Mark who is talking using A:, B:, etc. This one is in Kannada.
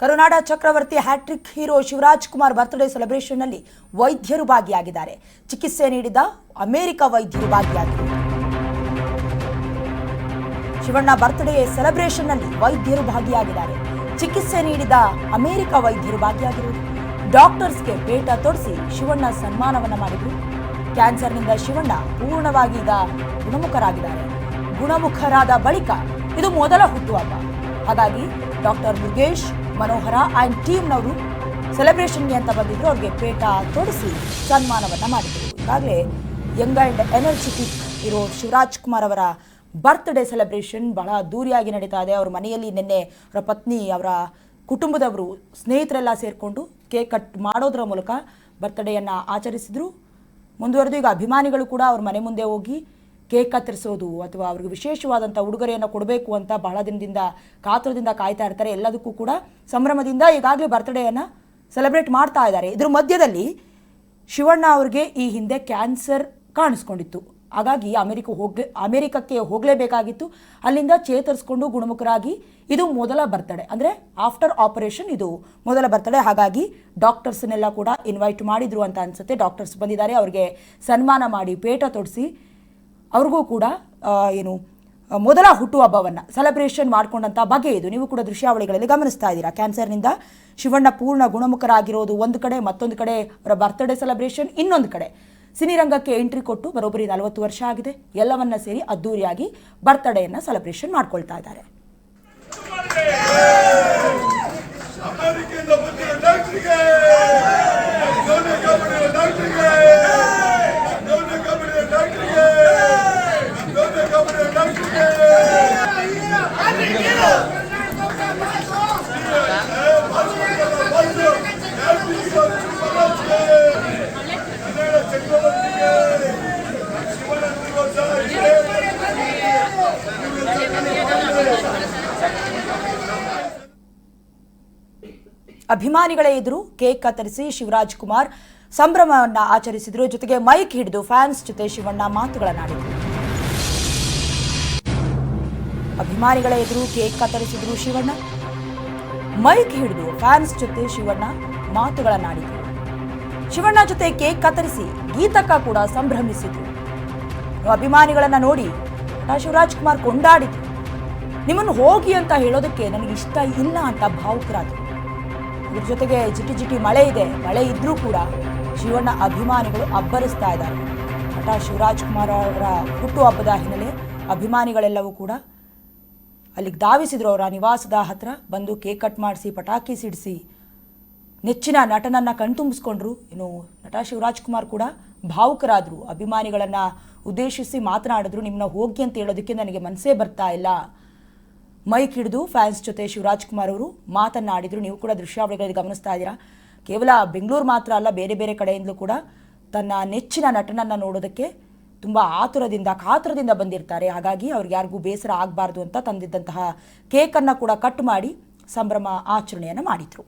A: ಕರುನಾಡ ಚಕ್ರವರ್ತಿ hat-trick hero Shivaraj Kumar birthday celebration ನಲ್ಲಿ ವೈದ್ಯರು ಭಾಗಿಯಾಗಿದ್ದಾರೆ. ಚಿಕಿತ್ಸೆ ನೀಡಿದ ಅಮೆರಿಕ ವೈದ್ಯರು ಭಾಗಿಯಾಗಿದ್ದಾರೆ. ಶಿವಣ್ಣ ಬರ್ತ್ಡೇ ಸೆಲೆಬ್ರೇಷನ್ ನಲ್ಲಿ ವೈದ್ಯರು ಭಾಗಿಯಾಗಿದ್ದಾರೆ. ಚಿಕಿತ್ಸೆ ನೀಡಿದ ಅಮೆರಿಕ ವೈದ್ಯರು ಭಾಗಿಯಾಗಿರುವುದು. ಡಾಕ್ಟರ್ಸ್ಗೆ ಪೇಟ ತೊಡಿಸಿ ಶಿವಣ್ಣ ಸನ್ಮಾನವನ್ನ ಮಾಡಿದರು. ಕ್ಯಾನ್ಸರ್ನಿಂದ ಶಿವಣ್ಣ ಪೂರ್ಣವಾಗಿ ಈಗ ಗುಣಮುಖರಾಗಿದ್ದಾರೆ. ಗುಣಮುಖರಾದ ಬಳಿಕ ಇದು ಮೊದಲ ಹುಟ್ಟುಹಬ್ಬ. ಹಾಗಾಗಿ ಡಾಕ್ಟರ್ ಮುರುಗೇಶ್, ಮನೋಹರ ಆ್ಯಂಡ್ ಟೀಮ್ನವರು ಸೆಲೆಬ್ರೇಷನ್ಗೆ ಅಂತ ಬಂದಿದ್ರು. ಅವ್ರಿಗೆ ಪೇಟ ತೊಡಿಸಿ ಸನ್ಮಾನವನ್ನ ಮಾಡಿದರು. ಈಗಾಗಲೇ ಯಂಗ್ ಆ್ಯಂಡ್ ಎನರ್ಜೆಟಿಕ್ ಇರೋ ಶಿವರಾಜ್ ಕುಮಾರ್ ಅವರ ಬರ್ತ್ಡೇ ಸೆಲೆಬ್ರೇಷನ್ ಬಹಳ ಅದ್ದೂರಿಯಾಗಿ ನಡೀತಾ ಇದೆ. ಅವ್ರ ಮನೆಯಲ್ಲಿ ನಿನ್ನೆ ಅವರ ಪತ್ನಿ, ಅವರ ಕುಟುಂಬದವರು, ಸ್ನೇಹಿತರೆಲ್ಲ ಸೇರಿಕೊಂಡು ಕೇಕ್ ಕಟ್ ಮಾಡೋದ್ರ ಮೂಲಕ ಬರ್ತ್ಡೇಯನ್ನು ಆಚರಿಸಿದ್ರು. ಮುಂದುವರೆದು ಈಗ ಅಭಿಮಾನಿಗಳು ಕೂಡ ಅವ್ರ ಮನೆ ಮುಂದೆ ಹೋಗಿ ಕೇಕ್ ಕತ್ತರಿಸೋದು ಅಥವಾ ಅವ್ರಿಗೆ ವಿಶೇಷವಾದಂಥ ಉಡುಗೊರೆಯನ್ನು ಕೊಡಬೇಕು ಅಂತ ಬಹಳ ದಿನದಿಂದ ಕಾತುರದಿಂದ ಕಾಯ್ತಾ ಇರ್ತಾರೆ. ಎಲ್ಲದಕ್ಕೂ ಕೂಡ ಸಂಭ್ರಮದಿಂದ ಈಗಾಗಲೇ ಬರ್ತ್ಡೇಯನ್ನು ಸೆಲೆಬ್ರೇಟ್ ಮಾಡ್ತಾ ಇದ್ದಾರೆ. ಇದ್ರ ಮಧ್ಯದಲ್ಲಿ ಶಿವಣ್ಣ ಅವ್ರಿಗೆ ಈ ಹಿಂದೆ ಕ್ಯಾನ್ಸರ್ ಕಾಣಿಸ್ಕೊಂಡಿತ್ತು. ಹಾಗಾಗಿ ಅಮೆರಿಕಕ್ಕೆ ಹೋಗಲೇಬೇಕಾಗಿತ್ತು. ಅಲ್ಲಿಂದ ಚೇತರಿಸ್ಕೊಂಡು ಗುಣಮುಖರಾಗಿ ಇದು ಮೊದಲ ಬರ್ತ್ಡೇ, ಅಂದರೆ ಆಫ್ಟರ್ ಆಪರೇಷನ್ ಇದು ಮೊದಲ ಬರ್ತ್ಡೇ. ಹಾಗಾಗಿ ಡಾಕ್ಟರ್ಸ್ನೆಲ್ಲ ಕೂಡ ಇನ್ವೈಟ್ ಮಾಡಿದ್ರು ಅಂತ ಅನಿಸುತ್ತೆ. ಡಾಕ್ಟರ್ಸ್ ಬಂದಿದ್ದಾರೆ, ಅವರಿಗೆ ಸನ್ಮಾನ ಮಾಡಿ ಪೇಟ ತೊಡಿಸಿ ಅವ್ರಿಗೂ ಕೂಡ ಮೊದಲ ಹುಟ್ಟುಹಬ್ಬವನ್ನು ಸೆಲೆಬ್ರೇಷನ್ ಮಾಡ್ಕೊಂಡಂಥ ಬಗೆ ಇದು. ನೀವು ಕೂಡ ದೃಶ್ಯಾವಳಿಗಳಲ್ಲಿ ಗಮನಿಸ್ತಾ ಇದ್ದೀರಾ. ಕ್ಯಾನ್ಸರ್ನಿಂದ ಶಿವಣ್ಣ ಪೂರ್ಣ ಗುಣಮುಖರಾಗಿರೋದು ಒಂದು ಕಡೆ, ಮತ್ತೊಂದು ಕಡೆ ಅವರ ಬರ್ತ್ಡೇ ಸೆಲೆಬ್ರೇಷನ್, ಇನ್ನೊಂದು ಕಡೆ ಸಿನಿರಂಗಕ್ಕೆ ಎಂಟ್ರಿ ಕೊಟ್ಟು ಬರೋಬ್ಬರಿ 40 ವರ್ಷ ಆಗಿದೆ. ಎಲ್ಲವನ್ನ ಸೇರಿ ಅದ್ದೂರಿಯಾಗಿ ಬರ್ತ್ಡೇಯನ್ನು ಸೆಲೆಬ್ರೇಷನ್ ಮಾಡ್ಕೊಳ್ತಾ ಇದ್ದಾರೆ. ಅಭಿಮಾನಿಗಳ ಎದುರು ಕೇಕ್ ಕತ್ತರಿಸಿ ಶಿವರಾಜ್ ಕುಮಾರ್ ಸಂಭ್ರಮವನ್ನ ಆಚರಿಸಿದ್ರು. ಜೊತೆಗೆ ಮೈಕ್ ಹಿಡಿದು ಫ್ಯಾನ್ಸ್ ಜೊತೆ ಶಿವಣ್ಣ ಮಾತುಗಳನ್ನಾಡಿದ್ರು. ಅಭಿಮಾನಿಗಳ ಎದುರು ಕೇಕ್ ಕತ್ತರಿಸಿದ್ರು ಶಿವಣ್ಣ, ಮೈಕ್ ಹಿಡಿದು ಫ್ಯಾನ್ಸ್ ಜೊತೆ ಶಿವಣ್ಣ ಮಾತುಗಳನ್ನಾಡಿದ್ರು. ಶಿವಣ್ಣ ಜೊತೆ ಕೇಕ್ ಕತ್ತರಿಸಿ ಗೀತಕ್ಕ ಕೂಡ ಸಂಭ್ರಮಿಸಿದ್ರು. ಅಭಿಮಾನಿಗಳನ್ನ ನೋಡಿ ಶಿವರಾಜ್ ಕುಮಾರ್ ಕೊಂಡಾಡಿದ್ರು. ನಿಮ್ಮನ್ನು ಹೋಗಿ ಅಂತ ಹೇಳೋದಕ್ಕೆ ನನಗೆ ಇಷ್ಟ ಇಲ್ಲ ಅಂತ ಭಾವುಕರಾದ್ರು. ಇದ್ರ ಜೊತೆಗೆ ಜಿಟಿ ಜಿಟಿ ಮಳೆ ಇದೆ. ಮಳೆ ಇದ್ರೂ ಕೂಡ ಶಿವಣ್ಣ ಅಭಿಮಾನಿಗಳು ಅಬ್ಬರಿಸ್ತಾ ಇದ್ದಾರೆ. ನಟ ಶಿವರಾಜ್ ಕುಮಾರ್ ಅವರ ಹುಟ್ಟುಹಬ್ಬದ ಹಿನ್ನೆಲೆ ಅಭಿಮಾನಿಗಳೆಲ್ಲವೂ ಕೂಡ ಅಲ್ಲಿಗೆ ಧಾವಿಸಿದ್ರು. ಅವರ ನಿವಾಸದ ಹತ್ರ ಬಂದು ಕೇಕ್ ಕಟ್ ಮಾಡಿಸಿ, ಪಟಾಕಿ ಸಿಡಿಸಿ ನೆಚ್ಚಿನ ನಟನನ್ನು ಕಣ್ತುಂಬಿಸ್ಕೊಂಡ್ರು. ಇನ್ನು ನಟ ಶಿವರಾಜ್ ಕುಮಾರ್ ಕೂಡ ಭಾವುಕರಾದರು. ಅಭಿಮಾನಿಗಳನ್ನು ಉದ್ದೇಶಿಸಿ ಮಾತನಾಡಿದ್ರು. ನಿಮ್ಮನ್ನ ಹೋಗಿ ಅಂತ ಹೇಳೋದಕ್ಕೆ ನನಗೆ ಮನಸ್ಸೇ ಬರ್ತಾ ಇಲ್ಲ. ಮೈಕ್ ಹಿಡಿದು ಫ್ಯಾನ್ಸ್ ಜೊತೆ ಶಿವರಾಜ್ ಕುಮಾರ್ ಅವರು ಮಾತನಾಡಿದ್ರು. ನೀವು ಕೂಡ ದೃಶ್ಯಾವಳಿಗಳಲ್ಲಿ ಗಮನಿಸ್ತಾ ಇದ್ದೀರಾ. ಕೇವಲ ಬೆಂಗಳೂರು ಮಾತ್ರ ಅಲ್ಲ, ಬೇರೆ ಬೇರೆ ಕಡೆಯಿಂದಲೂ ಕೂಡ ತನ್ನ ನೆಚ್ಚಿನ ನಟನನ್ನು ನೋಡೋದಕ್ಕೆ ತುಂಬ ಕಾತುರದಿಂದ ಬಂದಿರ್ತಾರೆ. ಹಾಗಾಗಿ ಅವ್ರಿಗೆ ಯಾರಿಗೂ ಬೇಸರ ಆಗಬಾರ್ದು ಅಂತ ತಂದಿದ್ದಂತಹ ಕೇಕನ್ನು ಕೂಡ ಕಟ್ ಮಾಡಿ ಸಂಭ್ರಮ ಆಚರಣೆಯನ್ನು ಮಾಡಿದರು.